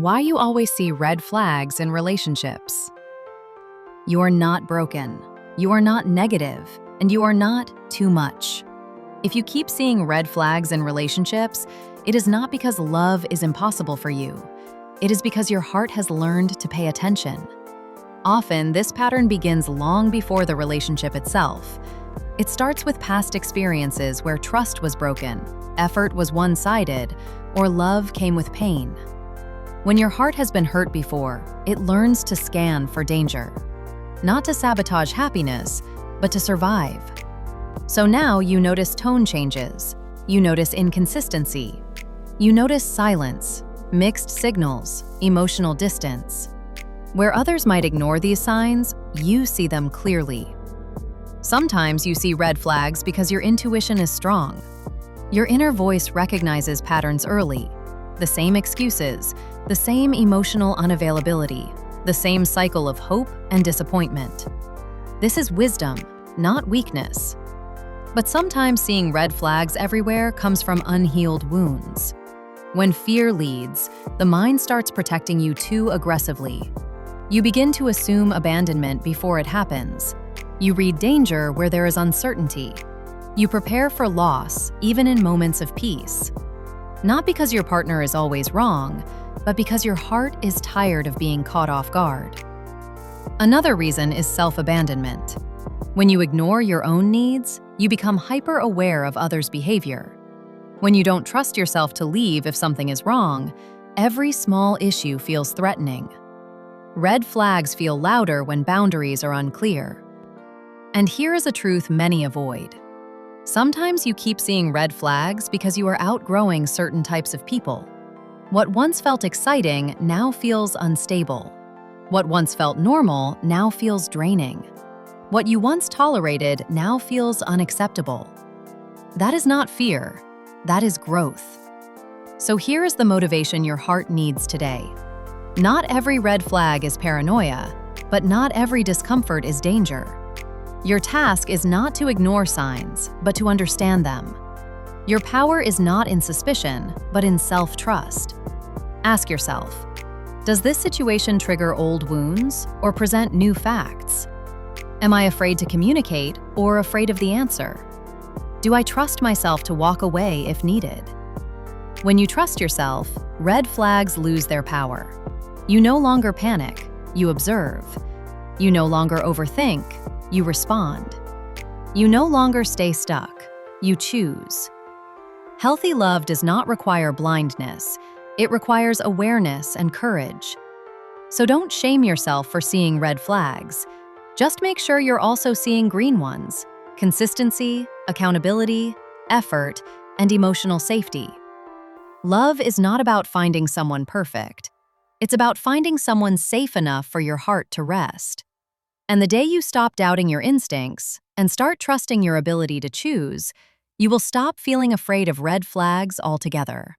Why you always see red flags in relationships. You are not broken. You are not negative, and you are not too much. If you keep seeing red flags in relationships, it is not because love is impossible for you. It is because your heart has learned to pay attention. Often, this pattern begins long before the relationship itself. It starts with past experiences where trust was broken, effort was one-sided, or love came with pain. When your heart has been hurt before, it learns to scan for danger. Not to sabotage happiness, but to survive. So now you notice tone changes. You notice inconsistency. You notice silence, mixed signals, emotional distance. Where others might ignore these signs, you see them clearly. Sometimes you see red flags because your intuition is strong. Your inner voice recognizes patterns early. The same excuses, the same emotional unavailability, the same cycle of hope and disappointment. This is wisdom, not weakness. But sometimes seeing red flags everywhere comes from unhealed wounds. When fear leads, the mind starts protecting you too aggressively. You begin to assume abandonment before it happens. You read danger where there is uncertainty. You prepare for loss, even in moments of peace. Not because your partner is always wrong, but because your heart is tired of being caught off guard. Another reason is self-abandonment. When you ignore your own needs, you become hyper-aware of others' behavior. When you don't trust yourself to leave if something is wrong, every small issue feels threatening. Red flags feel louder when boundaries are unclear. And here is a truth many avoid. Sometimes you keep seeing red flags because you are outgrowing certain types of people. What once felt exciting now feels unstable. What once felt normal now feels draining. What you once tolerated now feels unacceptable. That is not fear, that is growth. So here is the motivation your heart needs today. Not every red flag is paranoia, but not every discomfort is danger. Your task is not to ignore signs, but to understand them. Your power is not in suspicion, but in self-trust. Ask yourself, does this situation trigger old wounds or present new facts? Am I afraid to communicate or afraid of the answer? Do I trust myself to walk away if needed? When you trust yourself, red flags lose their power. You no longer panic, you observe. You no longer overthink, you respond. You no longer stay stuck, you choose. Healthy love does not require blindness. It requires awareness and courage. So don't shame yourself for seeing red flags. Just make sure you're also seeing green ones: consistency, accountability, effort, and emotional safety. Love is not about finding someone perfect. It's about finding someone safe enough for your heart to rest. And the day you stop doubting your instincts and start trusting your ability to choose, you will stop feeling afraid of red flags altogether.